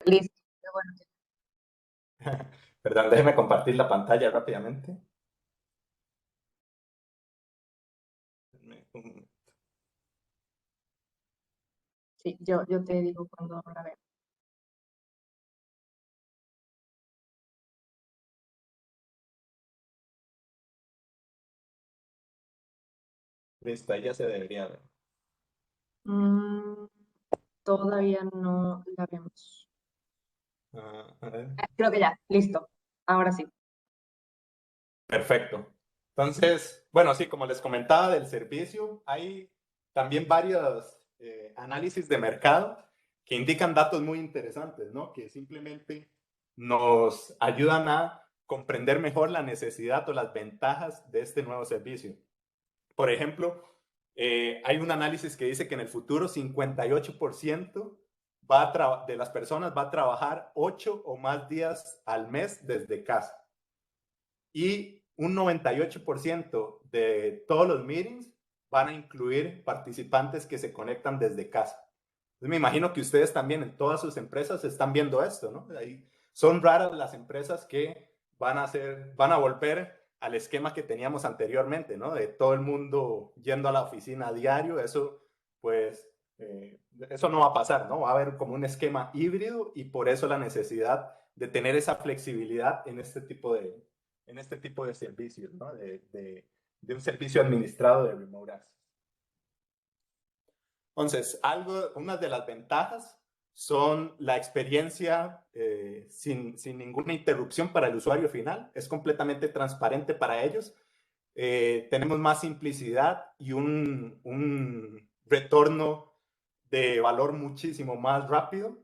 Listo. Qué bueno. Perdón, déjeme compartir la pantalla rápidamente. Sí, yo te digo cuando la veo. Listo, ahí ya se debería ver. Mm, todavía no la vemos. A ver. Creo que ya, listo. Ahora sí. Perfecto. Entonces, bueno, sí, como les comentaba del servicio, hay también varios análisis de mercado que indican datos muy interesantes, ¿no? Que simplemente nos ayudan a comprender mejor la necesidad o las ventajas de este nuevo servicio. Por ejemplo, hay un análisis que dice que en el futuro 58% de las personas va a trabajar 8 o más días al mes desde casa. Y un 98% de todos los meetings van a incluir participantes que se conectan desde casa. Entonces me imagino que ustedes también en todas sus empresas están viendo esto, ¿no? Ahí son raras las empresas que van a volver al esquema que teníamos anteriormente, ¿no? De todo el mundo yendo a la oficina a diario, eso, pues, eso no va a pasar, ¿no? Va a haber como un esquema híbrido y por eso la necesidad de tener esa flexibilidad en este tipo de servicios, ¿no? De un servicio administrado de remote access. Entonces, una de las ventajas son la experiencia sin ninguna interrupción para el usuario final. Es completamente transparente para ellos. Tenemos más simplicidad y un retorno de valor muchísimo más rápido.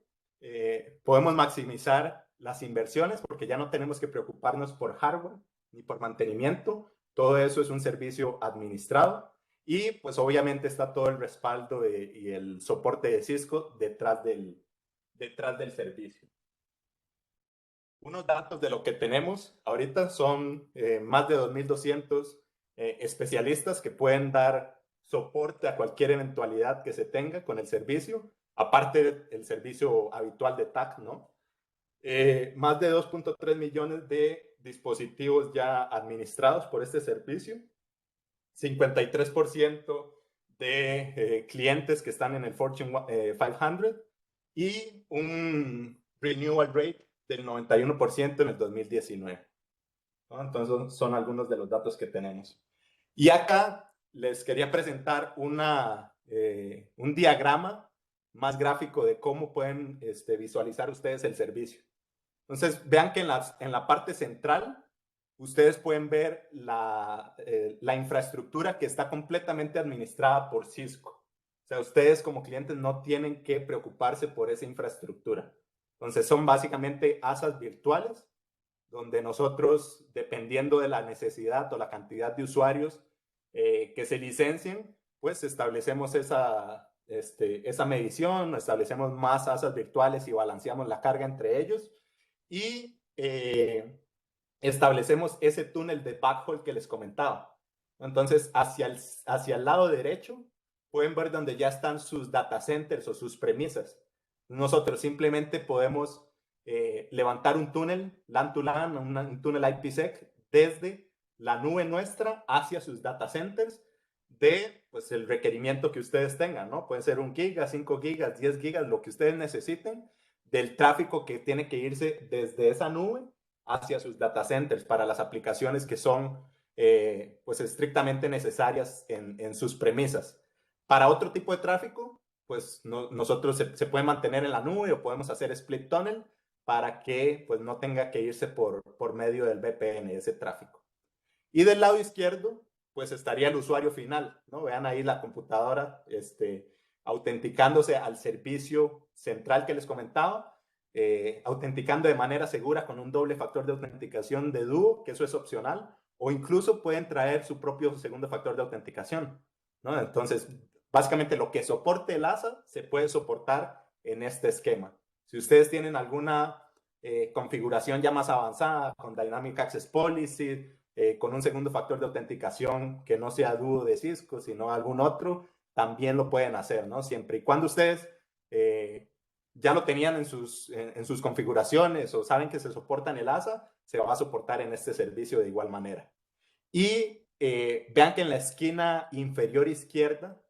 Podemos maximizar las inversiones porque ya no tenemos que preocuparnos por hardware ni por mantenimiento. Todo eso es un servicio administrado. Y pues obviamente está todo el respaldo y el soporte de Cisco detrás del servicio. Unos datos de lo que tenemos ahorita son más de 2.200 especialistas que pueden dar soporte a cualquier eventualidad que se tenga con el servicio, aparte del servicio habitual de TAC, ¿no? Más de 2.3 millones de dispositivos ya administrados por este servicio, 53% de clientes que están en el Fortune 500 y un renewal rate del 91% en el 2019. ¿No? Entonces son algunos de los datos que tenemos. Y acá les quería presentar un diagrama más gráfico de cómo pueden visualizar ustedes el servicio. Entonces, vean que en la parte central ustedes pueden ver la infraestructura que está completamente administrada por Cisco. O sea, ustedes como clientes no tienen que preocuparse por esa infraestructura. Entonces, son básicamente ASAs virtuales donde nosotros, dependiendo de la necesidad o la cantidad de usuarios que se licencien, pues establecemos esa medición, establecemos más asas virtuales y balanceamos la carga entre ellos y establecemos ese túnel de backhaul que les comentaba. Entonces, hacia el lado derecho, pueden ver donde ya están sus data centers o sus premisas. Nosotros simplemente podemos levantar un túnel LAN to LAN, un túnel IPsec desde la nube nuestra hacia sus data centers de pues, el requerimiento que ustedes tengan, ¿no? Puede ser 1 giga, 5 gigas, 10 gigas, lo que ustedes necesiten del tráfico que tiene que irse desde esa nube hacia sus data centers para las aplicaciones que son pues estrictamente necesarias en sus premisas. Para otro tipo de tráfico, pues nosotros se puede mantener en la nube o podemos hacer split tunnel para que pues no tenga que irse por medio del VPN ese tráfico. Y del lado izquierdo, pues estaría el usuario final, ¿no? Vean ahí la computadora autenticándose al servicio central que les comentaba, autenticando de manera segura con un doble factor de autenticación de dúo, que eso es opcional, o incluso pueden traer su propio segundo factor de autenticación, ¿no? Entonces, básicamente lo que soporte el ASA se puede soportar en este esquema. Si ustedes tienen alguna configuración ya más avanzada con Dynamic Access Policy, con un segundo factor de autenticación que no sea dúo de Cisco, sino algún otro, también lo pueden hacer, ¿no? Siempre y cuando ustedes ya lo tenían en sus configuraciones o saben que se soporta en el ASA, se va a soportar en este servicio de igual manera. Y vean que en la esquina inferior izquierda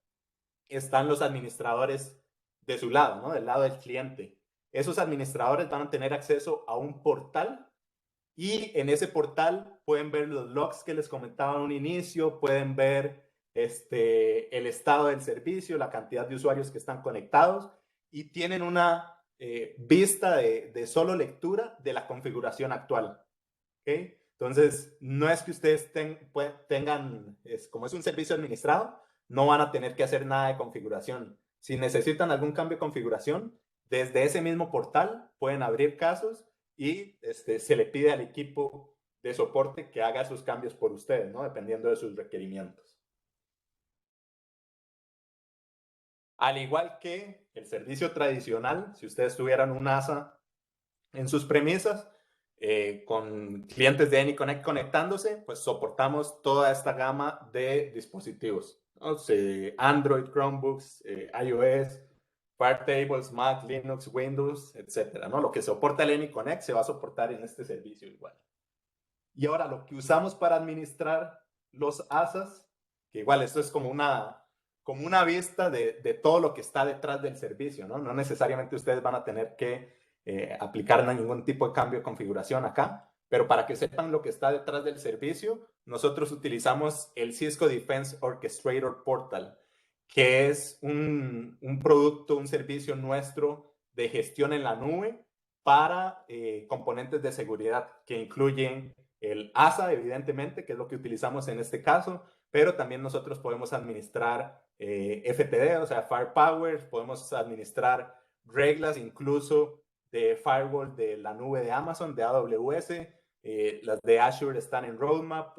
están los administradores de su lado, ¿no? Del lado del cliente. Esos administradores van a tener acceso a un portal y en ese portal pueden ver los logs que les comentaba en un inicio, pueden ver el estado del servicio, la cantidad de usuarios que están conectados y tienen una vista de solo lectura de la configuración actual. ¿Okay? Entonces, no es que ustedes tengan, como es un servicio administrado, no van a tener que hacer nada de configuración. Si necesitan algún cambio de configuración, desde ese mismo portal pueden abrir casos y se le pide al equipo de soporte que haga esos cambios por ustedes, ¿no? Dependiendo de sus requerimientos. Al igual que el servicio tradicional, si ustedes tuvieran un ASA en sus premisas, con clientes de AnyConnect conectándose, pues soportamos toda esta gama de dispositivos, ¿no? Android, Chromebooks, iOS, Fartables, Mac, Linux, Windows, etcétera, ¿no? Lo que soporta el AnyConnect se va a soportar en este servicio igual. Y ahora lo que usamos para administrar los ASAs, que igual esto es como una vista de todo lo que está detrás del servicio, ¿no? No necesariamente ustedes van a tener que aplicar ningún tipo de cambio de configuración acá, pero para que sepan lo que está detrás del servicio, nosotros utilizamos el Cisco Defense Orchestrator Portal, que es un producto, un servicio nuestro de gestión en la nube para componentes de seguridad que incluyen el ASA, evidentemente, que es lo que utilizamos en este caso, pero también nosotros podemos administrar FTD, o sea, Firepower, podemos administrar reglas incluso de firewall de la nube de Amazon, de AWS, las de Azure están en roadmap,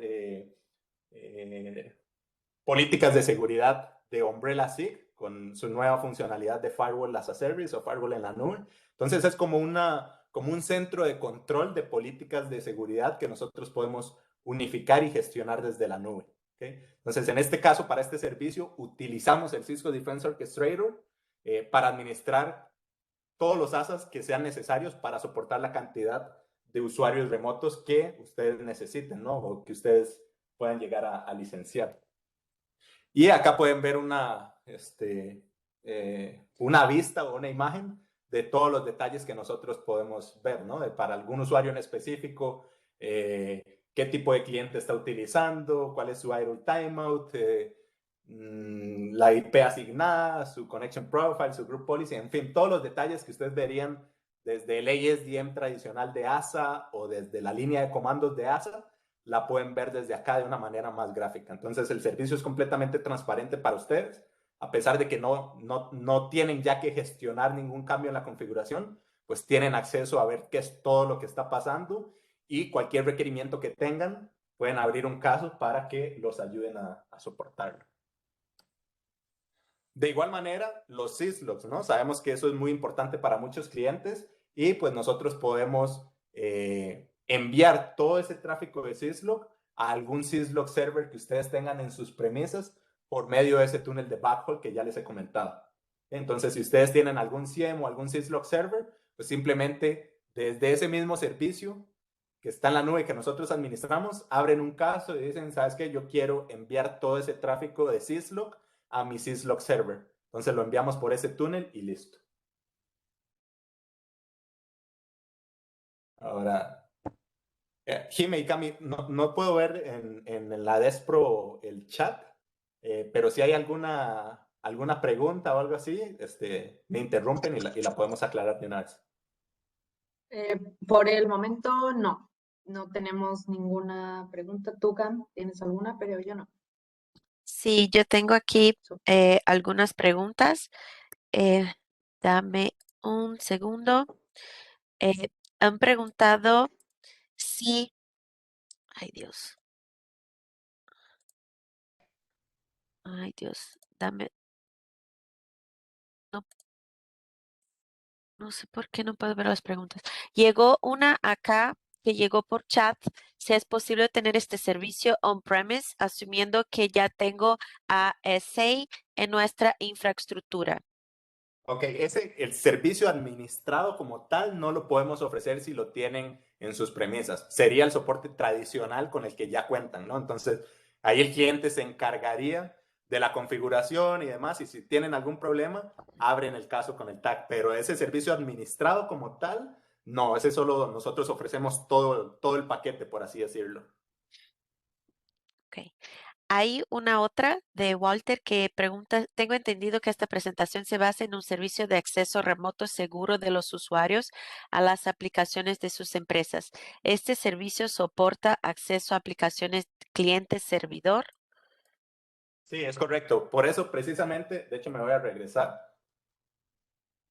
políticas de seguridad de Umbrella SIG con su nueva funcionalidad de Firewall as a Service o Firewall en la nube. Entonces es como un centro de control de políticas de seguridad que nosotros podemos unificar y gestionar desde la nube. ¿Okay? Entonces, en este caso, para este servicio, utilizamos el Cisco Defense Orchestrator para administrar todos los ASAs que sean necesarios para soportar la cantidad de usuarios remotos que ustedes necesiten, ¿no? O que ustedes puedan llegar a licenciar. Y acá pueden ver una vista o una imagen de todos los detalles que nosotros podemos ver, ¿no? Para algún usuario en específico, qué tipo de cliente está utilizando, cuál es su idle timeout, la IP asignada, su connection profile, su group policy, en fin, todos los detalles que ustedes verían desde el ASDM tradicional de ASA o desde la línea de comandos de ASA, la pueden ver desde acá de una manera más gráfica. Entonces, el servicio es completamente transparente para ustedes, a pesar de que no tienen ya que gestionar ningún cambio en la configuración, pues tienen acceso a ver qué es todo lo que está pasando y cualquier requerimiento que tengan, pueden abrir un caso para que los ayuden a soportarlo. De igual manera, los syslogs, ¿no? Sabemos que eso es muy importante para muchos clientes y pues nosotros podemos enviar todo ese tráfico de syslog a algún syslog server que ustedes tengan en sus premisas por medio de ese túnel de backhaul que ya les he comentado. Entonces, si ustedes tienen algún SIEM o algún syslog server, pues simplemente desde ese mismo servicio que está en la nube que nosotros administramos, abren un caso y dicen, ¿sabes qué? Yo quiero enviar todo ese tráfico de syslog a mi syslog server. Entonces lo enviamos por ese túnel y listo. Ahora, Jime y Cami, no puedo ver en la Despro el chat, pero si hay alguna pregunta o algo así, me interrumpen y la podemos aclarar de una vez. Por el momento, no. No tenemos ninguna pregunta. ¿Tú, Cam, tienes alguna? Pero yo no. Sí, yo tengo aquí algunas preguntas. Dame un segundo. Han preguntado si... Ay, Dios. Ay, Dios. Dame... No, no sé por qué no puedo ver las preguntas. Llegó una acá que llegó por chat. Si es posible tener este servicio on-premise, asumiendo que ya tengo ASA en nuestra infraestructura. Ok, el servicio administrado como tal no lo podemos ofrecer si lo tienen en sus premisas. Sería el soporte tradicional con el que ya cuentan, ¿no? Entonces, ahí el cliente se encargaría de la configuración y demás, y si tienen algún problema, abren el caso con el TAC. Pero ese servicio administrado como tal, no, ese solo nosotros ofrecemos todo el paquete, por así decirlo. Ok. Hay una otra de Walter que pregunta, tengo entendido que esta presentación se basa en un servicio de acceso remoto seguro de los usuarios a las aplicaciones de sus empresas. ¿Este servicio soporta acceso a aplicaciones cliente-servidor? Sí, es correcto. Por eso precisamente, de hecho me voy a regresar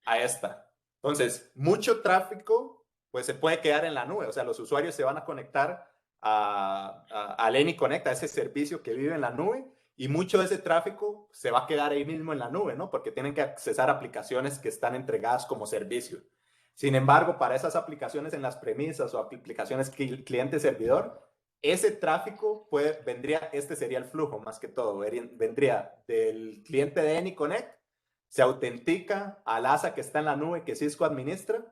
a esta. Entonces, mucho tráfico pues se puede quedar en la nube, o sea, los usuarios se van a conectar a Lenny Connect, a ese servicio que vive en la nube, y mucho de ese tráfico se va a quedar ahí mismo en la nube, ¿no? Porque tienen que accesar aplicaciones que están entregadas como servicio. Sin embargo, para esas aplicaciones en las premisas o aplicaciones cliente-servidor, ese tráfico vendría, este sería el flujo más que todo, vendría del cliente de AnyConnect, se autentica al ASA que está en la nube que Cisco administra,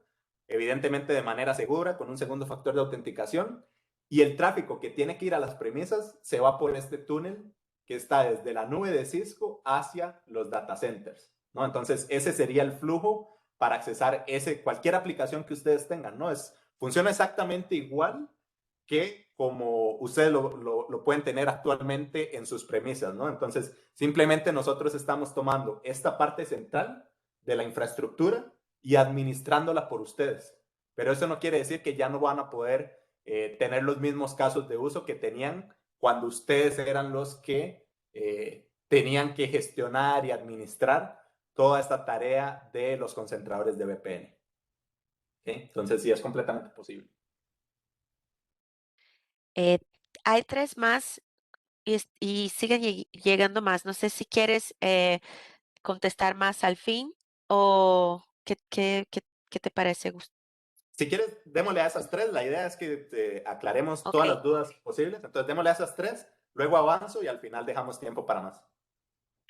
evidentemente de manera segura, con un segundo factor de autenticación, y el tráfico que tiene que ir a las premisas se va por este túnel que está desde la nube de Cisco hacia los data centers, ¿no? Entonces, ese sería el flujo para accesar cualquier aplicación que ustedes tengan, ¿no? Funciona exactamente igual que como ustedes lo pueden tener actualmente en sus premisas, ¿no? Entonces, simplemente nosotros estamos tomando esta parte central de la infraestructura y administrándola por ustedes. Pero eso no quiere decir que ya no van a poder tener los mismos casos de uso que tenían cuando ustedes eran los que tenían que gestionar y administrar toda esta tarea de los concentradores de VPN. ¿Okay? Entonces, sí, es completamente posible. Eh, hay tres más y siguen llegando más. No sé si quieres contestar más al fin o qué te parece, Si quieres, démosle a esas tres. La idea es que aclaremos Ok, todas las dudas posibles. Entonces, démosle a esas tres, luego avanzo y al final dejamos tiempo para más.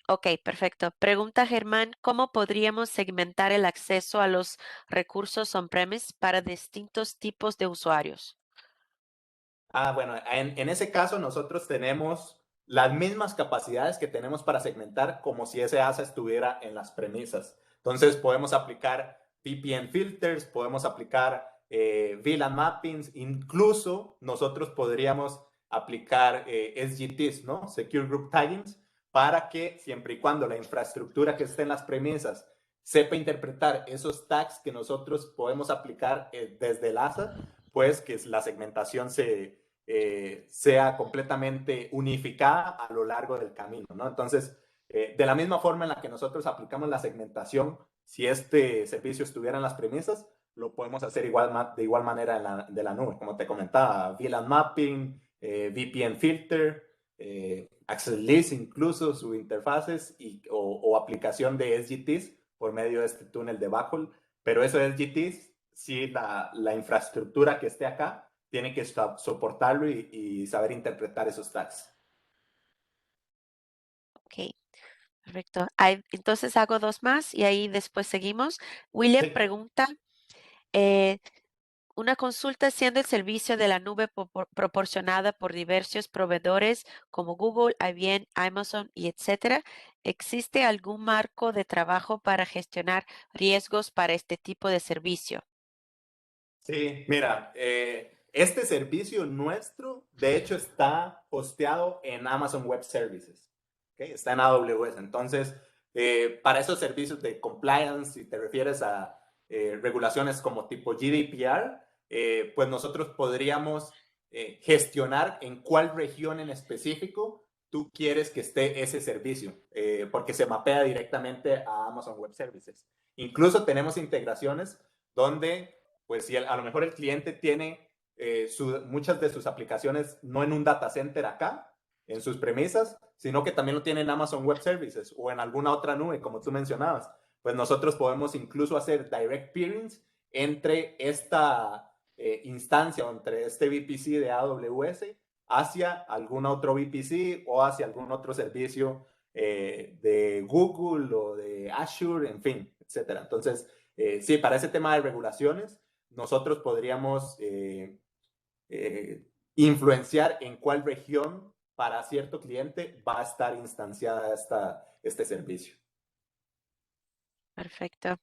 ok, perfecto. Pregunta Germán, ¿cómo podríamos segmentar el acceso a los recursos on-premise para distintos tipos de usuarios? Bueno, en ese caso nosotros tenemos las mismas capacidades que tenemos para segmentar como si ese ASA estuviera en las premisas. Entonces podemos aplicar VPN filters, podemos aplicar VLAN mappings, incluso nosotros podríamos aplicar SGTs, ¿no? Secure Group Taggings, para que siempre y cuando la infraestructura que esté en las premisas sepa interpretar esos tags que nosotros podemos aplicar desde el ASA, pues que la segmentación sea completamente unificada a lo largo del camino, ¿no? Entonces, de la misma forma en la que nosotros aplicamos la segmentación, si este servicio estuviera en las premisas, lo podemos hacer de igual manera de la nube. Como te comentaba, VLAN mapping, VPN filter, Access List, incluso sus interfaces o aplicación de SGTs por medio de este túnel de backhaul. Pero eso de SGTs, sí, la infraestructura que esté acá tiene que soportarlo y saber interpretar esos tags. Ok, perfecto. Entonces hago dos más y ahí después seguimos. William Sí. pregunta, eh, una consulta siendo el servicio de la nube proporcionada por diversos proveedores como Google, IBM, Amazon y etcétera. ¿Existe algún marco de trabajo para gestionar riesgos para este tipo de servicio? Sí, mira, este servicio nuestro, de hecho, está hosteado en Amazon Web Services, ¿okay? Está en AWS. Entonces, para esos servicios de compliance, si te refieres a regulaciones como tipo GDPR, pues nosotros podríamos gestionar en cuál región en específico tú quieres que esté ese servicio, porque se mapea directamente a Amazon Web Services. Incluso tenemos integraciones donde pues si a lo mejor el cliente tiene muchas de sus aplicaciones no en un data center acá, en sus premisas, sino que también lo tiene en Amazon Web Services o en alguna otra nube, como tú mencionabas. Pues nosotros podemos incluso hacer direct peerings entre esta instancia o entre este VPC de AWS hacia algún otro VPC o hacia algún otro servicio de Google o de Azure, en fin, etcétera. Entonces, sí, para ese tema de regulaciones, nosotros podríamos influenciar en cuál región para cierto cliente va a estar instanciada este servicio. Perfecto.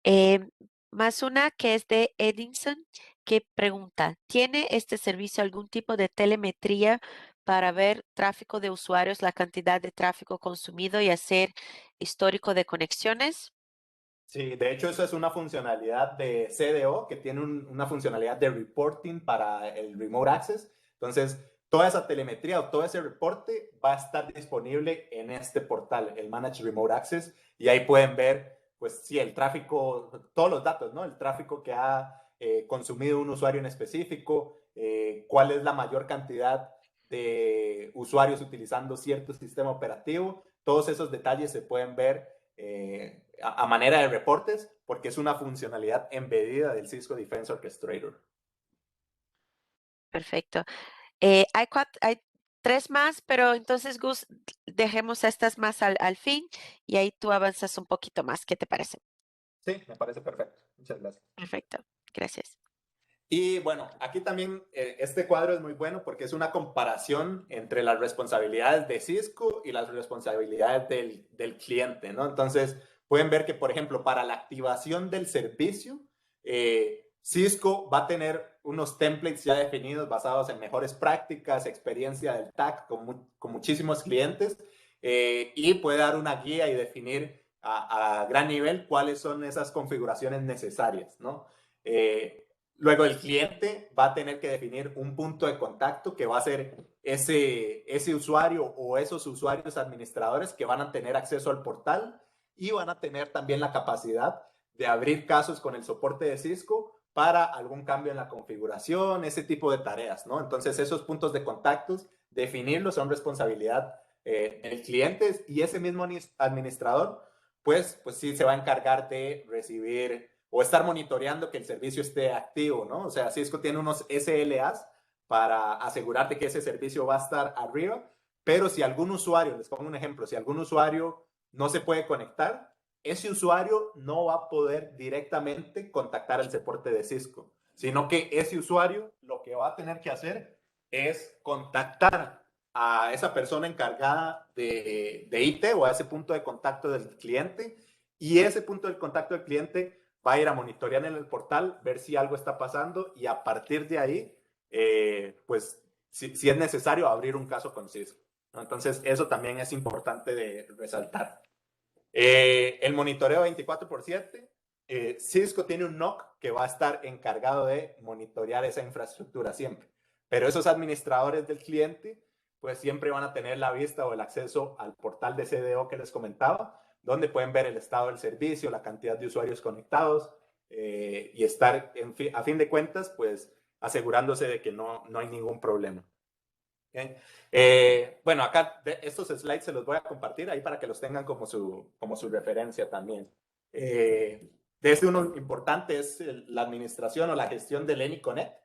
Eh, Más una que es de Edinson, que pregunta, ¿tiene este servicio algún tipo de telemetría para ver tráfico de usuarios, la cantidad de tráfico consumido y hacer histórico de conexiones? Sí, de hecho eso es una funcionalidad de CDO que tiene una funcionalidad de reporting para el remote access. Entonces, toda esa telemetría o todo ese reporte va a estar disponible en este portal, el Manage Remote Access, y ahí pueden ver, pues sí, el tráfico, todos los datos, ¿no? El tráfico que ha consumido un usuario en específico, cuál es la mayor cantidad de usuarios utilizando cierto sistema operativo. Todos esos detalles se pueden ver a manera de reportes, porque es una funcionalidad embedida del Cisco Defense Orchestrator. Perfecto. Hay tres más, pero entonces, Gus, dejemos estas más al fin y ahí tú avanzas un poquito más. ¿Qué te parece? Sí, me parece perfecto. Muchas gracias. Perfecto. Gracias. Y bueno, aquí también este cuadro es muy bueno porque es una comparación entre las responsabilidades de Cisco y las responsabilidades del cliente, ¿no? Entonces, pueden ver que, por ejemplo, para la activación del servicio, Cisco va a tener unos templates ya definidos basados en mejores prácticas, experiencia del TAC con muchísimos clientes, y puede dar una guía y definir a gran nivel cuáles son esas configuraciones necesarias, ¿no? Luego el cliente va a tener que definir un punto de contacto que va a ser ese usuario o esos usuarios administradores que van a tener acceso al portal y van a tener también la capacidad de abrir casos con el soporte de Cisco para algún cambio en la configuración, ese tipo de tareas, ¿no? Entonces esos puntos de contactos, definirlos son responsabilidad del cliente y ese mismo administrador, pues sí se va a encargar de recibir o estar monitoreando que el servicio esté activo, ¿no? O sea, Cisco tiene unos SLAs para asegurarte que ese servicio va a estar arriba, pero si algún usuario, les pongo un ejemplo, si algún usuario no se puede conectar, ese usuario no va a poder directamente contactar el soporte de Cisco, sino que ese usuario lo que va a tener que hacer es contactar a esa persona encargada de IT o a ese punto de contacto del cliente, y ese punto de contacto del cliente va a ir a monitorear en el portal, ver si algo está pasando y a partir de ahí, pues si es necesario, abrir un caso con Cisco, ¿no? Entonces, eso también es importante de resaltar. El monitoreo 24/7, Cisco tiene un NOC que va a estar encargado de monitorear esa infraestructura siempre, pero esos administradores del cliente pues siempre van a tener la vista o el acceso al portal de CDO que les comentaba, donde pueden ver el estado del servicio, la cantidad de usuarios conectados, y estar a fin de cuentas pues asegurándose de que no hay ningún problema. Okay. Bueno, acá estos slides se los voy a compartir ahí para que los tengan como su referencia también. Desde uno importante es la administración o la gestión del AnyConnect,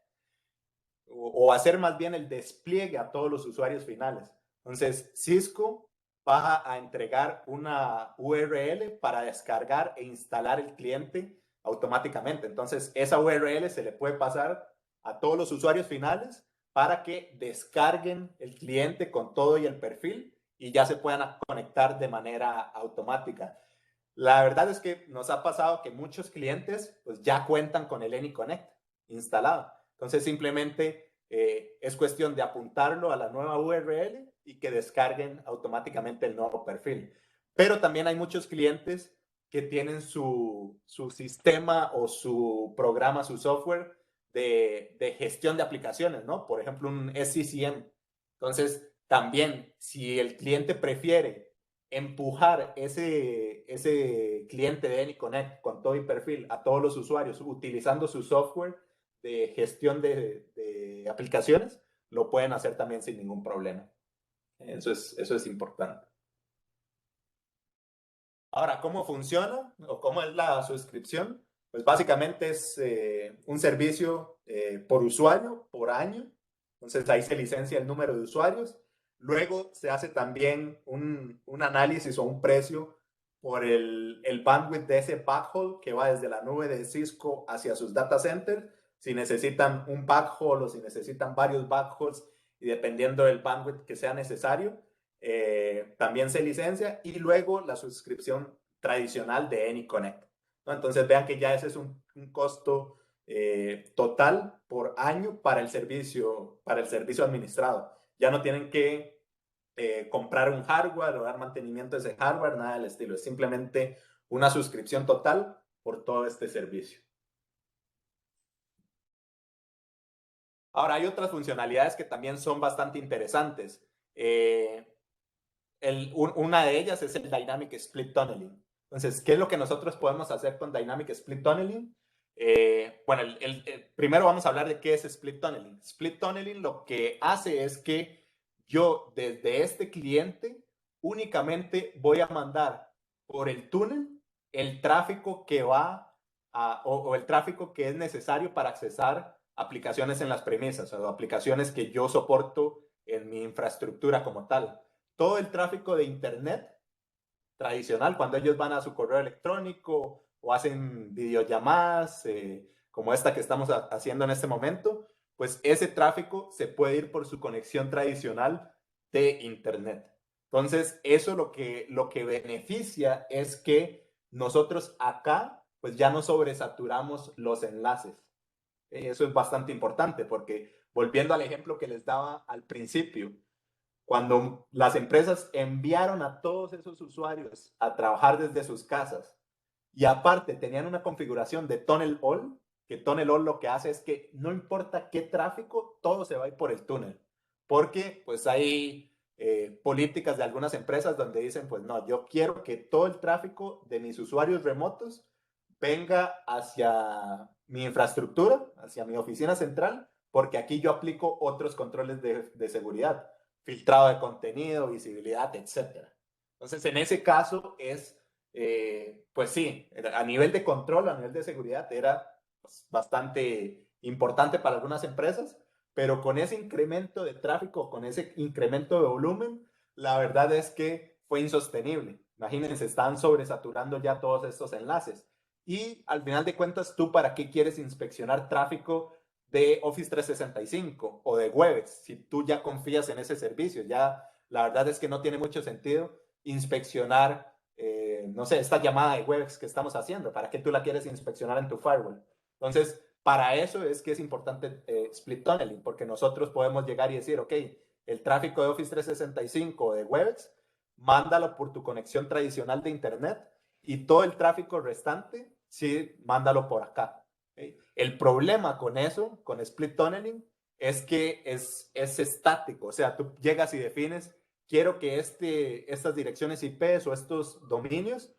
o hacer más bien el despliegue a todos los usuarios finales. Entonces, Cisco va a entregar una URL para descargar e instalar el cliente automáticamente. Entonces, esa URL se le puede pasar a todos los usuarios finales para que descarguen el cliente con todo y el perfil y ya se puedan conectar de manera automática. La verdad es que nos ha pasado que muchos clientes pues ya cuentan con el AnyConnect instalado. Entonces simplemente es cuestión de apuntarlo a la nueva URL y que descarguen automáticamente el nuevo perfil. Pero también hay muchos clientes que tienen su sistema o su programa, su software de gestión de aplicaciones, ¿no? Por ejemplo, un SCCM. Entonces, también, si el cliente prefiere empujar ese cliente de AnyConnect con todo y perfil a todos los usuarios utilizando su software de gestión de aplicaciones, lo pueden hacer también sin ningún problema. Eso es importante. Ahora, ¿cómo funciona o cómo es la suscripción? Pues básicamente es un servicio por usuario, por año. Entonces ahí se licencia el número de usuarios. Luego se hace también un análisis o un precio por el bandwidth de ese backhaul que va desde la nube de Cisco hacia sus data centers. Si necesitan un backhaul o si necesitan varios backhauls y dependiendo del bandwidth que sea necesario, también se licencia. Y luego la suscripción tradicional de AnyConnect, ¿no? Entonces vean que ya ese es un costo total por año para el servicio administrado. Ya no tienen que comprar un hardware o dar mantenimiento a ese hardware, nada del estilo. Es simplemente una suscripción total por todo este servicio. Ahora, hay otras funcionalidades que también son bastante interesantes. Una de ellas es el Dynamic Split Tunneling. Entonces, ¿qué es lo que nosotros podemos hacer con Dynamic Split Tunneling? Bueno, primero vamos a hablar de qué es Split Tunneling. Split Tunneling lo que hace es que yo desde este cliente únicamente voy a mandar por el túnel el tráfico que va o el tráfico que es necesario para accesar aplicaciones en las premisas o aplicaciones que yo soporto en mi infraestructura como tal. Todo el tráfico de Internet tradicional, cuando ellos van a su correo electrónico o hacen videollamadas como esta que estamos haciendo en este momento, pues ese tráfico se puede ir por su conexión tradicional de Internet. Entonces, eso lo que beneficia es que nosotros acá, pues ya no sobresaturamos los enlaces. Eso es bastante importante porque volviendo al ejemplo que les daba al principio, cuando las empresas enviaron a todos esos usuarios a trabajar desde sus casas y aparte tenían una configuración de Tunnel All, que Tunnel All lo que hace es que no importa qué tráfico, todo se va a ir por el túnel. Porque pues hay políticas de algunas empresas donde dicen, pues no, yo quiero que todo el tráfico de mis usuarios remotos venga hacia mi infraestructura, hacia mi oficina central, porque aquí yo aplico otros controles de seguridad, filtrado de contenido, visibilidad, etc. Entonces, en ese caso es, pues sí, a nivel de control, a nivel de seguridad, era pues, bastante importante para algunas empresas, pero con ese incremento de tráfico, con ese incremento de volumen, la verdad es que fue insostenible. Imagínense, están sobresaturando ya todos estos enlaces. Y al final de cuentas, ¿tú para qué quieres inspeccionar tráfico de Office 365 o de Webex si tú ya confías en ese servicio? Ya la verdad es que no tiene mucho sentido inspeccionar, no sé, esta llamada de Webex que estamos haciendo. ¿Para qué tú la quieres inspeccionar en tu firewall? Entonces, para eso es que es importante split tunneling, porque nosotros podemos llegar y decir, ok, el tráfico de Office 365 o de Webex, mándalo por tu conexión tradicional de Internet y todo el tráfico restante, sí, mándalo por acá. ¿Okay? El problema con eso, con split tunneling, es que es estático. O sea, tú llegas y defines, quiero que estas direcciones IPs o estos dominios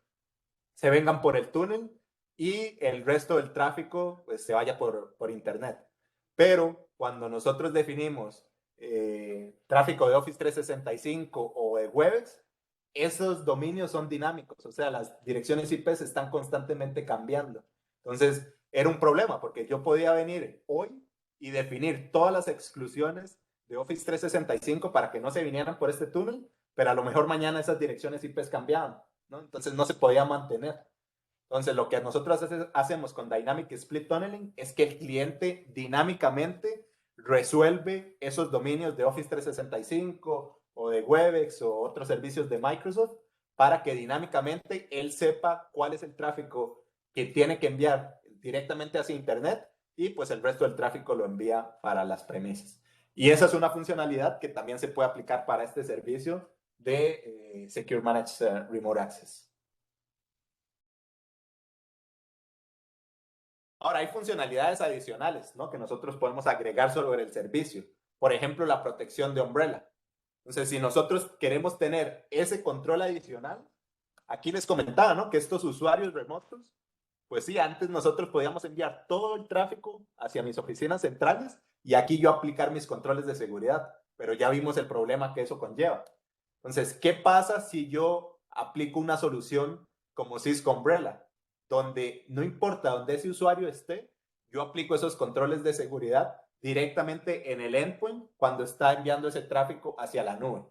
se vengan por el túnel y el resto del tráfico pues, se vaya por Internet. Pero cuando nosotros definimos tráfico de Office 365 o de Webex, esos dominios son dinámicos, o sea, las direcciones IP están constantemente cambiando. Entonces, era un problema porque yo podía venir hoy y definir todas las exclusiones de Office 365 para que no se vinieran por este túnel, pero a lo mejor mañana esas direcciones IP cambiaban, ¿no? Entonces no se podía mantener. Entonces, lo que nosotros hacemos con Dynamic Split Tunneling es que el cliente dinámicamente resuelve esos dominios de Office 365 o de Webex o otros servicios de Microsoft para que dinámicamente él sepa cuál es el tráfico que tiene que enviar directamente hacia Internet y pues el resto del tráfico lo envía para las premisas. Y esa es una funcionalidad que también se puede aplicar para este servicio de Secure Managed Remote Access. Ahora, hay funcionalidades adicionales, ¿no? Que nosotros podemos agregar sobre el servicio. Por ejemplo, la protección de Umbrella. Entonces, si nosotros queremos tener ese control adicional, aquí les comentaba, ¿no? Que estos usuarios remotos, pues sí, antes nosotros podíamos enviar todo el tráfico hacia mis oficinas centrales y aquí yo aplicar mis controles de seguridad, pero ya vimos el problema que eso conlleva. Entonces, ¿qué pasa si yo aplico una solución como Cisco Umbrella? Donde no importa donde ese usuario esté, yo aplico esos controles de seguridad directamente en el endpoint cuando está enviando ese tráfico hacia la nube.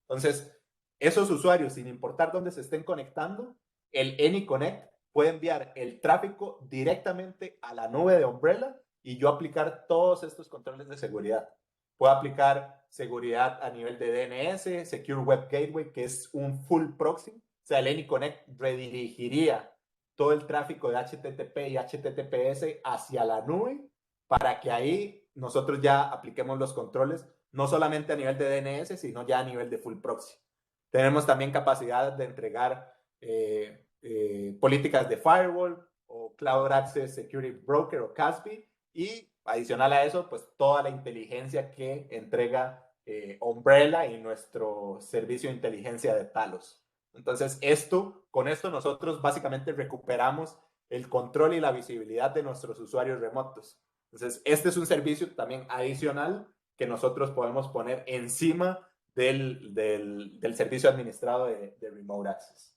Entonces, esos usuarios, sin importar dónde se estén conectando, el AnyConnect puede enviar el tráfico directamente a la nube de Umbrella y yo aplicar todos estos controles de seguridad. Puedo aplicar seguridad a nivel de DNS, Secure Web Gateway, que es un full proxy. O sea, el AnyConnect redirigiría todo el tráfico de HTTP y HTTPS hacia la nube para que ahí nosotros ya apliquemos los controles, no solamente a nivel de DNS, sino ya a nivel de full proxy. Tenemos también capacidad de entregar políticas de firewall o Cloud Access Security Broker o CASB, y adicional a eso, pues toda la inteligencia que entrega Umbrella y nuestro servicio de inteligencia de Talos. Entonces, con esto nosotros básicamente recuperamos el control y la visibilidad de nuestros usuarios remotos. Entonces, este es un servicio también adicional que nosotros podemos poner encima del servicio administrado de Remote Access.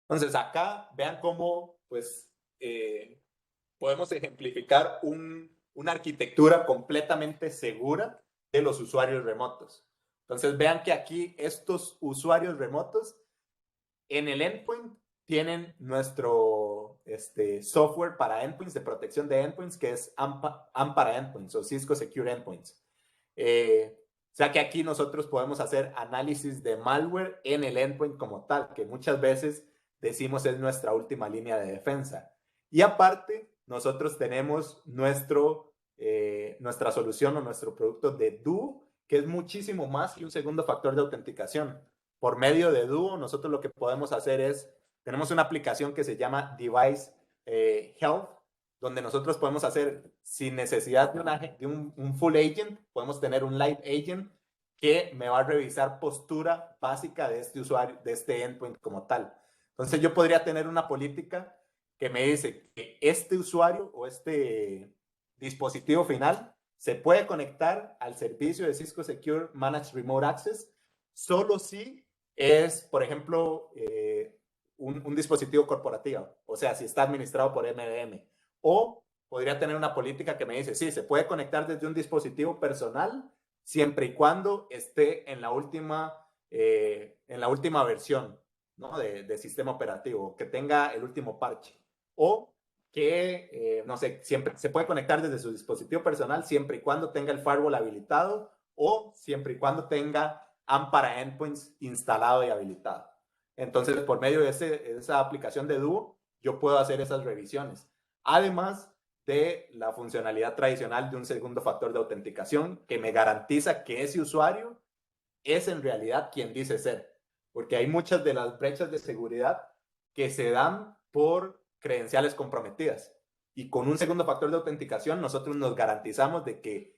Entonces, acá vean cómo pues, podemos ejemplificar una arquitectura completamente segura de los usuarios remotos. Entonces, vean que aquí estos usuarios remotos en el endpoint tienen nuestro software para endpoints, de protección de endpoints, que es AMP para endpoints o Cisco Secure Endpoints. O sea que aquí nosotros podemos hacer análisis de malware en el endpoint como tal, que muchas veces decimos es nuestra última línea de defensa. Y aparte, nosotros tenemos nuestra solución o nuestro producto de Duo, que es muchísimo más que un segundo factor de autenticación. Por medio de Duo, nosotros lo que podemos hacer tenemos una aplicación que se llama Device Health, donde nosotros podemos hacer, sin necesidad de un full agent, podemos tener un light agent que me va a revisar postura básica de este usuario, de este endpoint como tal. Entonces yo podría tener una política que me dice que este usuario o este dispositivo final se puede conectar al servicio de Cisco Secure Managed Remote Access solo si es, por ejemplo, un dispositivo corporativo, o sea, si está administrado por MDM. O podría tener una política que me dice, sí, se puede conectar desde un dispositivo personal siempre y cuando esté en la última versión, ¿no? de sistema operativo, que tenga el último parche. O que, no sé, siempre se puede conectar desde su dispositivo personal siempre y cuando tenga el firewall habilitado o siempre y cuando tenga AMP para endpoints instalado y habilitado. Entonces, por medio de esa aplicación de Duo, yo puedo hacer esas revisiones. Además de la funcionalidad tradicional de un segundo factor de autenticación que me garantiza que ese usuario es en realidad quien dice ser. Porque hay muchas de las brechas de seguridad que se dan por credenciales comprometidas. Y con un segundo factor de autenticación nosotros nos garantizamos de que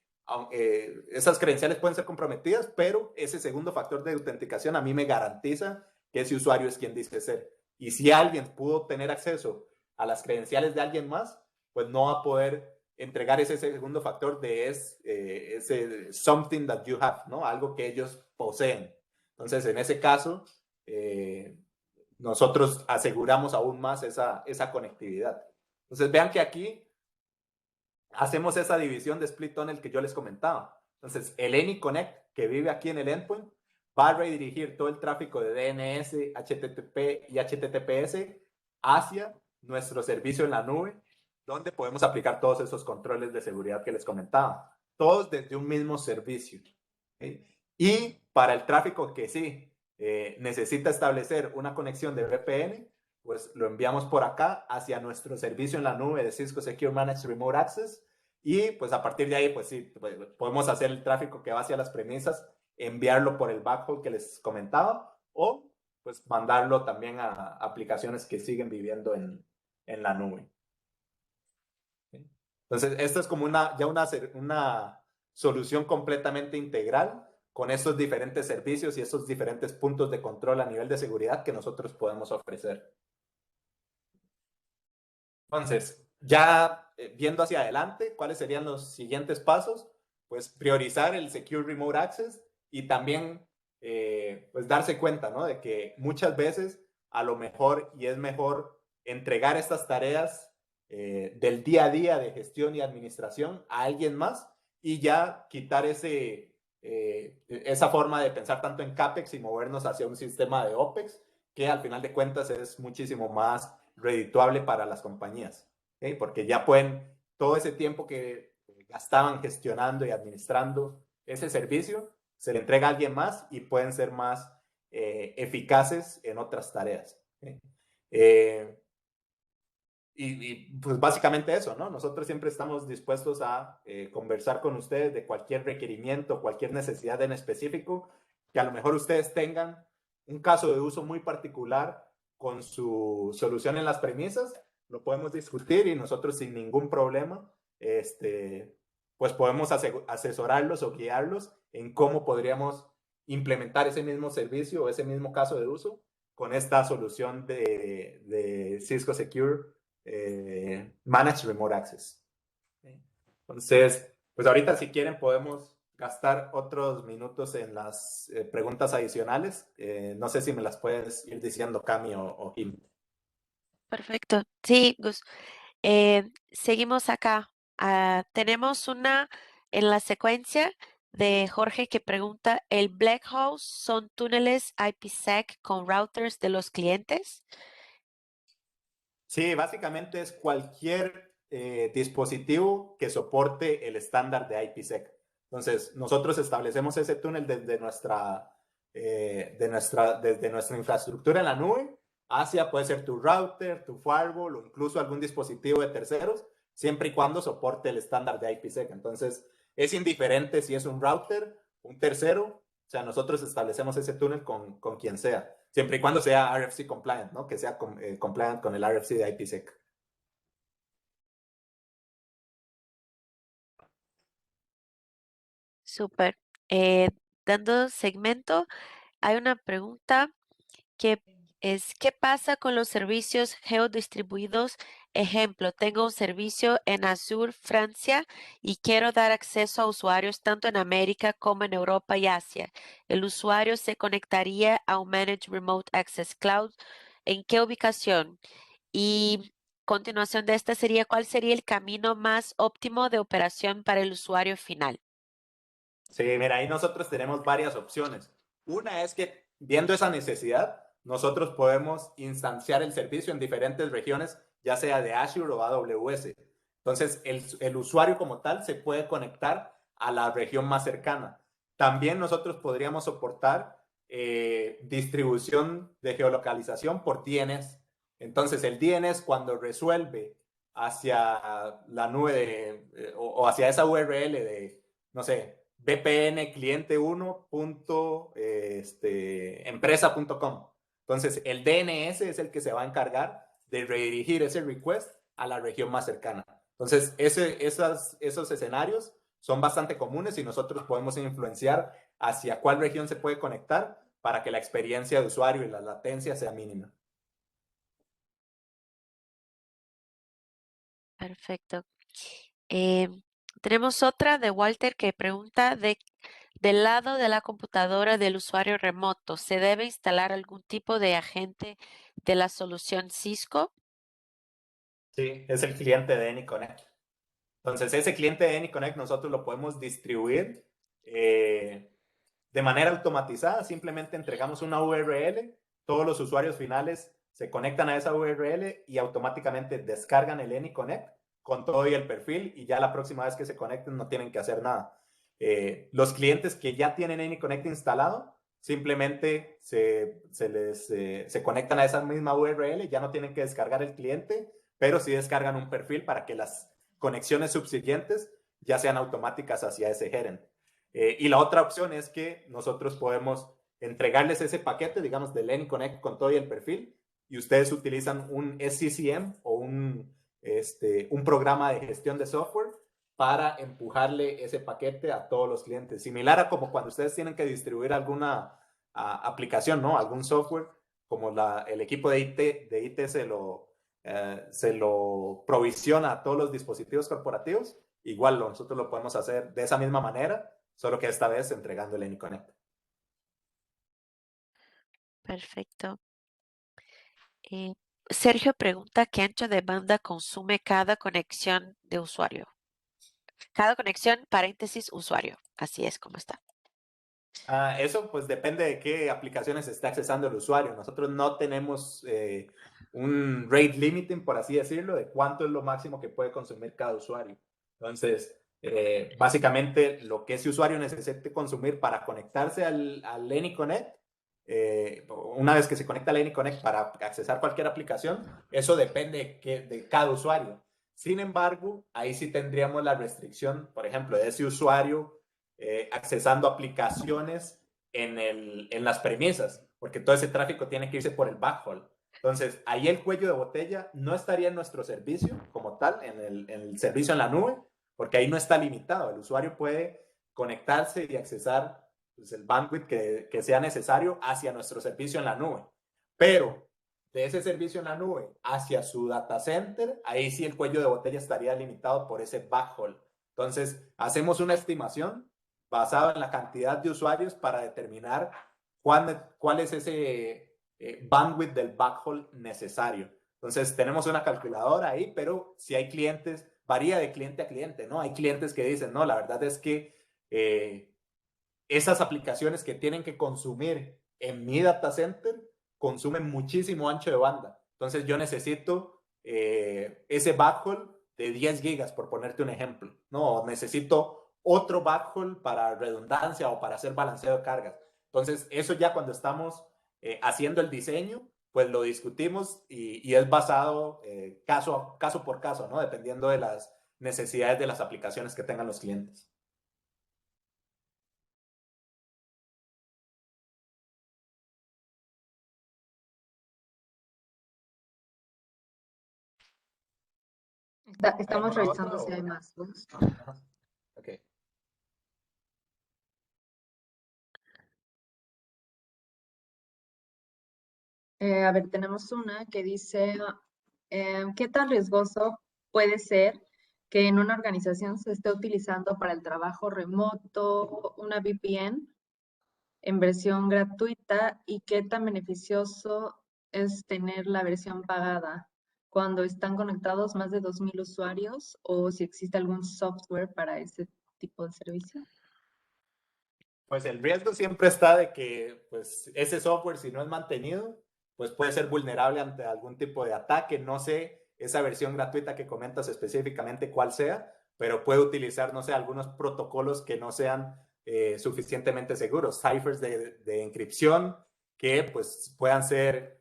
esas credenciales pueden ser comprometidas, pero ese segundo factor de autenticación a mí me garantiza que ese usuario es quien dice ser. Y si alguien pudo tener acceso a las credenciales de alguien más, pues no va a poder entregar ese segundo factor de ese something that you have, ¿no? Algo que ellos poseen. Entonces, en ese caso, nosotros aseguramos aún más esa conectividad. Entonces, vean que aquí hacemos esa división de split tunnel que yo les comentaba. Entonces, el AnyConnect que vive aquí en el endpoint va a redirigir todo el tráfico de DNS, HTTP y HTTPS hacia nuestro servicio en la nube, donde podemos aplicar todos esos controles de seguridad que les comentaba, todos desde un mismo servicio. ¿Okay? Y para el tráfico que sí necesita establecer una conexión de VPN, pues lo enviamos por acá hacia nuestro servicio en la nube de Cisco Secure Managed Remote Access, y pues a partir de ahí, pues sí, podemos hacer el tráfico que va hacia las premisas, enviarlo por el backhaul que les comentaba, o pues mandarlo también a aplicaciones que siguen viviendo en la nube. Entonces, esto es como una solución completamente integral con estos diferentes servicios y estos diferentes puntos de control a nivel de seguridad que nosotros podemos ofrecer. Entonces, ya viendo hacia adelante, ¿cuáles serían los siguientes pasos? Pues priorizar el Secure Remote Access y también pues darse cuenta, ¿no? De que muchas veces a lo mejor y es mejor entregar estas tareas del día a día de gestión y administración a alguien más y ya quitar esa forma de pensar tanto en CAPEX y movernos hacia un sistema de OPEX que al final de cuentas es muchísimo más redituable para las compañías, ¿okay? Porque ya pueden, todo ese tiempo que gastaban gestionando y administrando ese servicio, se le entrega a alguien más y pueden ser más eficaces en otras tareas. ¿Okay? Pues básicamente eso, ¿no? Nosotros siempre estamos dispuestos a conversar con ustedes de cualquier requerimiento, cualquier necesidad en específico, que a lo mejor ustedes tengan un caso de uso muy particular con su solución en las premisas, lo podemos discutir y nosotros sin ningún problema, pues podemos asesorarlos o guiarlos en cómo podríamos implementar ese mismo servicio o ese mismo caso de uso con esta solución de Cisco Secure Manage Remote Access. Entonces, pues ahorita si quieren podemos gastar otros minutos en las preguntas adicionales. No sé si me las puedes ir diciendo, Cami o Jim. Perfecto. Sí, Gus. Seguimos acá. Tenemos una en la secuencia de Jorge que pregunta, ¿el Black House son túneles IPsec con routers de los clientes? Sí, básicamente es cualquier dispositivo que soporte el estándar de IPsec. Entonces, nosotros establecemos ese túnel desde nuestra infraestructura en la nube hacia, puede ser tu router, tu firewall o incluso algún dispositivo de terceros, siempre y cuando soporte el estándar de IPsec. Entonces, es indiferente si es un router, un tercero, o sea, nosotros establecemos ese túnel con quien sea, siempre y cuando sea RFC compliant, ¿no? Que sea compliant con el RFC de IPsec. Súper. Dando segmento, hay una pregunta que es, ¿qué pasa con los servicios geodistribuidos? Ejemplo, tengo un servicio en Azure, Francia, y quiero dar acceso a usuarios tanto en América como en Europa y Asia. El usuario se conectaría a un Managed Remote Access Cloud. ¿En qué ubicación? Y continuación de esta sería, ¿cuál sería el camino más óptimo de operación para el usuario final? Sí, mira, ahí nosotros tenemos varias opciones. Una es que, viendo esa necesidad, nosotros podemos instanciar el servicio en diferentes regiones, ya sea de Azure o AWS. Entonces, el usuario como tal se puede conectar a la región más cercana. También nosotros podríamos soportar distribución de geolocalización por DNS. Entonces, el DNS cuando resuelve hacia la nube o hacia esa URL de, no sé, VPN cliente 1.empresa.com. Entonces, el DNS es el que se va a encargar de redirigir ese request a la región más cercana. Entonces, esos escenarios son bastante comunes y nosotros podemos influenciar hacia cuál región se puede conectar para que la experiencia de usuario y la latencia sea mínima. Perfecto. Tenemos otra de Walter que pregunta del lado de la computadora del usuario remoto, ¿se debe instalar algún tipo de agente de la solución Cisco? Sí, es el cliente de AnyConnect. Entonces, ese cliente de AnyConnect nosotros lo podemos distribuir de manera automatizada. Simplemente entregamos una URL, todos los usuarios finales se conectan a esa URL y automáticamente descargan el AnyConnect con todo y el perfil y ya la próxima vez que se conecten no tienen que hacer nada. Los clientes que ya tienen AnyConnect instalado simplemente se conectan a esa misma URL, ya no tienen que descargar el cliente, pero sí descargan un perfil para que las conexiones subsiguientes ya sean automáticas hacia ese gerente. Y la otra opción es que nosotros podemos entregarles ese paquete, digamos, del AnyConnect con todo y el perfil, y ustedes utilizan un SCCM o un programa de gestión de software para empujarle ese paquete a todos los clientes. Similar a como cuando ustedes tienen que distribuir alguna aplicación, ¿no? Algún software, como el equipo de IT se lo provisiona a todos los dispositivos corporativos. Igual nosotros lo podemos hacer de esa misma manera, solo que esta vez entregando el AnyConnect. Perfecto. Sergio pregunta qué ancho de banda consume cada conexión de usuario. Cada conexión, paréntesis, usuario. Así es como está. Eso pues depende de qué aplicaciones está accesando el usuario. Nosotros no tenemos un rate limiting, por así decirlo, de cuánto es lo máximo que puede consumir cada usuario. Entonces, básicamente lo que ese usuario necesite consumir para conectarse al AnyConnect, una vez que se conecta al AnyConnect para accesar cualquier aplicación, eso depende de cada usuario. Sin embargo, ahí sí tendríamos la restricción, por ejemplo, de ese usuario accesando aplicaciones en las premisas, porque todo ese tráfico tiene que irse por el backhaul. Entonces, ahí el cuello de botella no estaría en nuestro servicio como tal, en el servicio en la nube, porque ahí no está limitado. El usuario puede conectarse y accesar pues, el bandwidth que sea necesario hacia nuestro servicio en la nube. Pero de ese servicio en la nube hacia su data center, ahí sí el cuello de botella estaría limitado por ese backhaul. Entonces, hacemos una estimación basado en la cantidad de usuarios para determinar cuál es ese bandwidth del backhaul necesario. Entonces, tenemos una calculadora ahí, pero si hay clientes, varía de cliente a cliente, ¿no? Hay clientes que dicen, no, la verdad es que esas aplicaciones que tienen que consumir en mi data center consumen muchísimo ancho de banda. Entonces, yo necesito ese backhaul de 10 gigas, por ponerte un ejemplo, ¿no? O necesito otro backhaul para redundancia o para hacer balanceo de cargas. Entonces, eso ya cuando estamos haciendo el diseño, pues lo discutimos y es basado caso por caso, ¿no? Dependiendo de las necesidades de las aplicaciones que tengan los clientes. Estamos ¿Alguna revisando otra? si hay O... más. ¿Vamos? Ajá. Ok. A ver, tenemos una que dice, ¿qué tan riesgoso puede ser que en una organización se esté utilizando para el trabajo remoto una VPN en versión gratuita y qué tan beneficioso es tener la versión pagada cuando están conectados más de 2,000 usuarios o si existe algún software para ese tipo de servicio? Pues el riesgo siempre está de que pues, ese software, si no es mantenido, pues puede ser vulnerable ante algún tipo de ataque. No sé esa versión gratuita que comentas específicamente cuál sea, pero puede utilizar, no sé, algunos protocolos que no sean suficientemente seguros, ciphers de encripción que pues puedan ser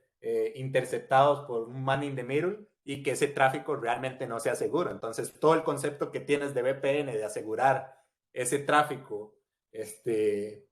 interceptados por un man in the middle y que ese tráfico realmente no sea seguro. Entonces, todo el concepto que tienes de VPN, de asegurar ese tráfico de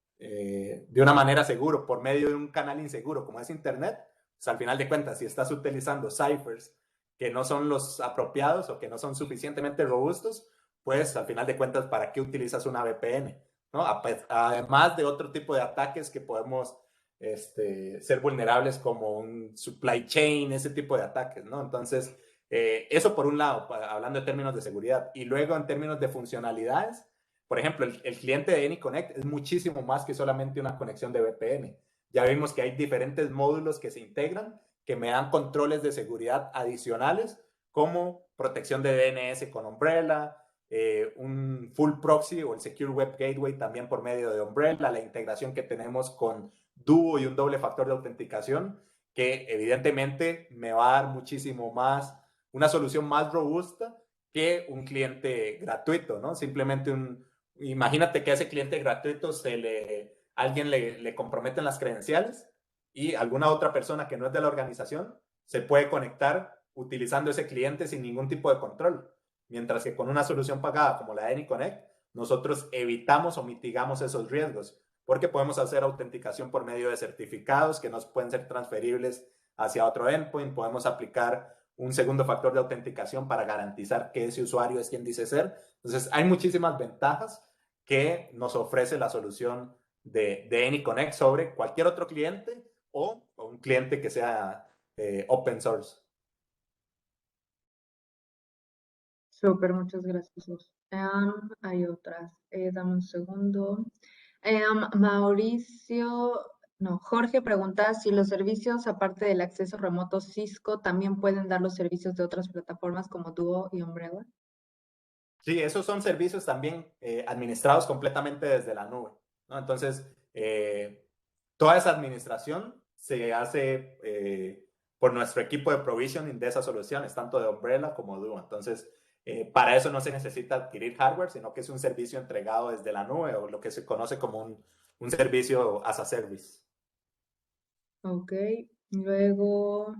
una manera segura por medio de un canal inseguro como es Internet, pues al final de cuentas, si estás utilizando ciphers que no son los apropiados o que no son suficientemente robustos, pues al final de cuentas, ¿para qué utilizas una VPN? ¿No? Además de otro tipo de ataques que podemos ser vulnerables como un supply chain, ese tipo de ataques, ¿no? Entonces, eso por un lado, hablando en términos de seguridad. Y luego en términos de funcionalidades, por ejemplo, el cliente de AnyConnect es muchísimo más que solamente una conexión de VPN. Ya vimos que hay diferentes módulos que se integran que me dan controles de seguridad adicionales como protección de DNS con Umbrella, un full proxy o el Secure Web Gateway también por medio de Umbrella, la integración que tenemos con Duo y un doble factor de autenticación que evidentemente me va a dar muchísimo más, una solución más robusta que un cliente gratuito, ¿no? Simplemente imagínate que a ese cliente gratuito alguien le comprometen las credenciales y alguna otra persona que no es de la organización se puede conectar utilizando ese cliente sin ningún tipo de control. Mientras que con una solución pagada como la de AnyConnect, nosotros evitamos o mitigamos esos riesgos porque podemos hacer autenticación por medio de certificados que nos pueden ser transferibles hacia otro endpoint, podemos aplicar un segundo factor de autenticación para garantizar que ese usuario es quien dice ser. Entonces, hay muchísimas ventajas que nos ofrece la solución de AnyConnect sobre cualquier otro cliente o un cliente que sea open source. Súper, muchas gracias. Hay otras. Dame un segundo. Mauricio No, Jorge pregunta si los servicios, aparte del acceso remoto Cisco, también pueden dar los servicios de otras plataformas como Duo y Umbrella. Sí, esos son servicios también administrados completamente desde la nube, ¿no? Entonces, toda esa administración se hace por nuestro equipo de provisioning de esas soluciones, tanto de Umbrella como Duo. Entonces, para eso no se necesita adquirir hardware, sino que es un servicio entregado desde la nube o lo que se conoce como un servicio as a service. Ok, luego,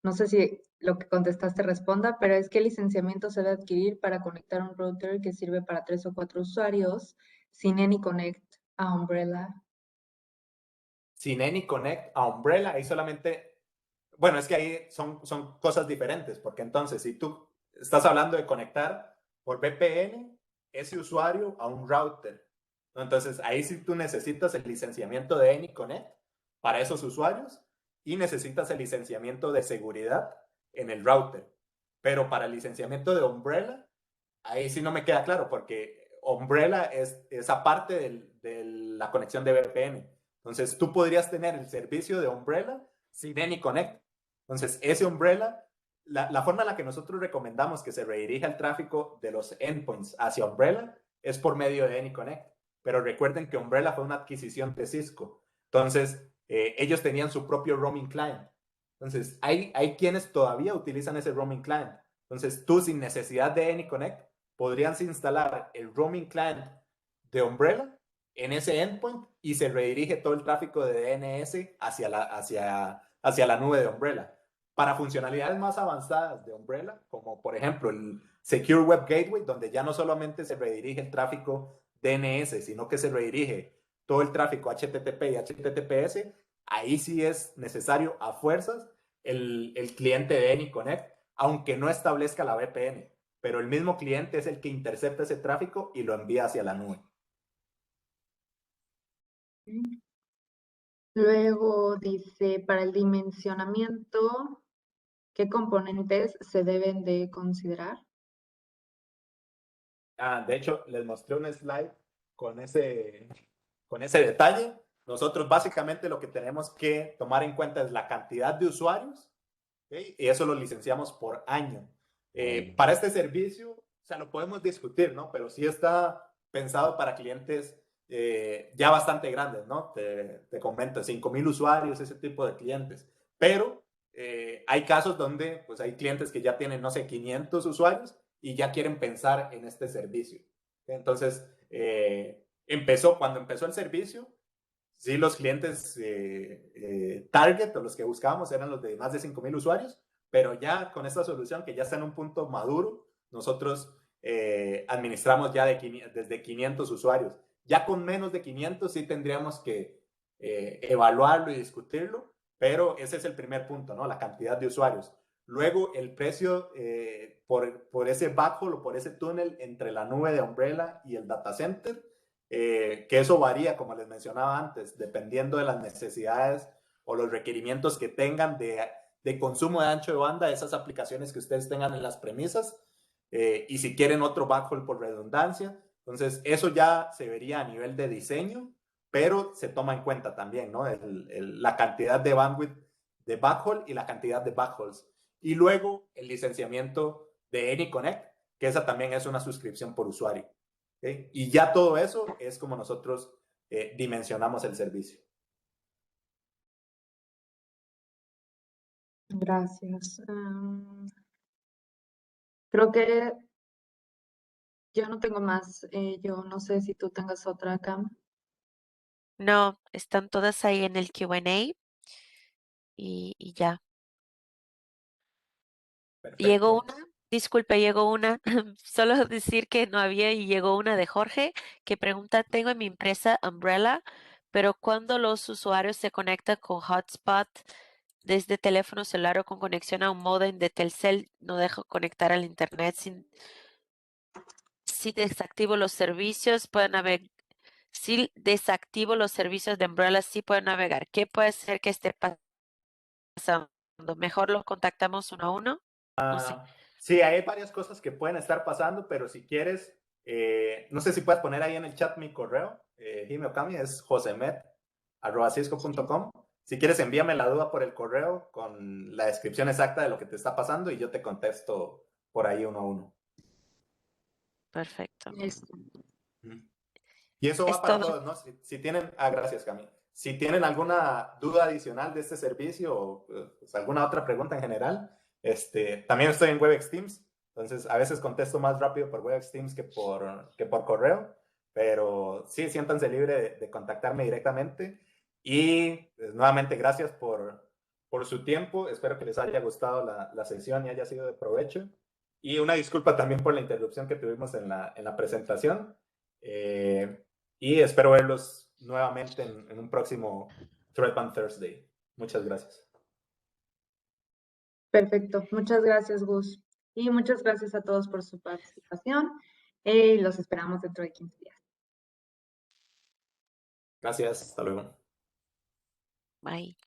no sé si lo que contestaste responda, pero es que el licenciamiento se debe adquirir para conectar un router que sirve para 3 o 4 usuarios sin AnyConnect a Umbrella. Sin AnyConnect a Umbrella, ahí solamente, bueno, es que ahí son cosas diferentes, porque entonces si tú estás hablando de conectar por VPN ese usuario a un router, ¿no? Entonces ahí sí tú necesitas el licenciamiento de AnyConnect para esos usuarios y necesitas el licenciamiento de seguridad en el router. Pero para el licenciamiento de Umbrella, ahí sí no me queda claro, porque Umbrella es aparte de la conexión de VPN. Entonces, tú podrías tener el servicio de Umbrella sin AnyConnect. Entonces, ese Umbrella, la forma en la que nosotros recomendamos que se redirija el tráfico de los endpoints hacia Umbrella es por medio de AnyConnect. Pero recuerden que Umbrella fue una adquisición de Cisco. Entonces, ellos tenían su propio roaming client. Entonces, hay quienes todavía utilizan ese roaming client. Entonces, tú sin necesidad de AnyConnect, podrías instalar el roaming client de Umbrella en ese endpoint y se redirige todo el tráfico de DNS hacia la nube de Umbrella. Para funcionalidades más avanzadas de Umbrella, como por ejemplo el Secure Web Gateway, donde ya no solamente se redirige el tráfico DNS, sino que se redirige todo el tráfico HTTP y HTTPS, ahí sí es necesario a fuerzas el cliente de AnyConnect, aunque no establezca la VPN, pero el mismo cliente es el que intercepta ese tráfico y lo envía hacia la nube. Luego dice, para el dimensionamiento, ¿qué componentes se deben de considerar? De hecho, les mostré un slide con con ese detalle. Nosotros básicamente lo que tenemos que tomar en cuenta es la cantidad de usuarios, ¿okay? Y eso lo licenciamos por año. Para este servicio, o sea, lo podemos discutir, ¿no? Pero sí está pensado para clientes ya bastante grandes, ¿no? Te comento, 5,000 usuarios, ese tipo de clientes. Pero hay casos donde pues hay clientes que ya tienen, no sé, 500 usuarios y ya quieren pensar en este servicio. Entonces, cuando empezó el servicio, sí, los clientes target o los que buscábamos eran los de más de 5,000 usuarios, pero ya con esta solución que ya está en un punto maduro, nosotros administramos ya desde 500 usuarios. Ya con menos de 500 sí tendríamos que evaluarlo y discutirlo, pero ese es el primer punto, ¿no? La cantidad de usuarios. Luego, el precio por ese backhaul o por ese túnel entre la nube de Umbrella y el data center, que eso varía, como les mencionaba antes, dependiendo de las necesidades o los requerimientos que tengan de consumo de ancho de banda, esas aplicaciones que ustedes tengan en las premisas, y si quieren otro backhaul por redundancia. Entonces, eso ya se vería a nivel de diseño, pero se toma en cuenta también, ¿no? La cantidad de bandwidth de backhaul y la cantidad de backhauls. Y luego el licenciamiento de AnyConnect, que esa también es una suscripción por usuario. ¿Okay? Y ya todo eso es como nosotros dimensionamos el servicio. Gracias. Creo que yo no tengo más. Yo no sé si tú tengas otra, Cam. No, están todas ahí en el Q&A y ya. Llegó Perfecto. una, disculpe, llegó una, solo decir que no había y llegó una de Jorge que pregunta, tengo en mi empresa Umbrella, pero cuando los usuarios se conectan con hotspot desde teléfono celular o con conexión a un modem de Telcel, no dejo conectar al internet si desactivo los servicios, pueden navegar. Si desactivo los servicios de Umbrella, sí puedo navegar. ¿Qué puede ser que esté pasando? Mejor los contactamos uno a uno. No sé. Sí, hay varias cosas que pueden estar pasando, pero si quieres, no sé si puedes poner ahí en el chat mi correo, Jimmy Okami, es josemet cisco.com. Si quieres, envíame la duda por el correo con la descripción exacta de lo que te está pasando y yo te contesto por ahí uno a uno. Perfecto. Listo. Y eso va Es para todo. todos, ¿no? Si tienen, gracias, Cami. Si tienen alguna duda adicional de este servicio o pues, alguna otra pregunta en general, también estoy en Webex Teams, entonces a veces contesto más rápido por Webex Teams que por correo, pero sí, siéntanse libre de contactarme directamente. Y pues, nuevamente, gracias por su tiempo. Espero que les haya gustado la sesión y haya sido de provecho. Y una disculpa también por la interrupción que tuvimos en la presentación. Y espero verlos nuevamente en un próximo Threadband Thursday. Muchas gracias. Perfecto. Muchas gracias, Gus. Y muchas gracias a todos por su participación. Y los esperamos dentro de 15 días. Gracias. Hasta luego. Bye.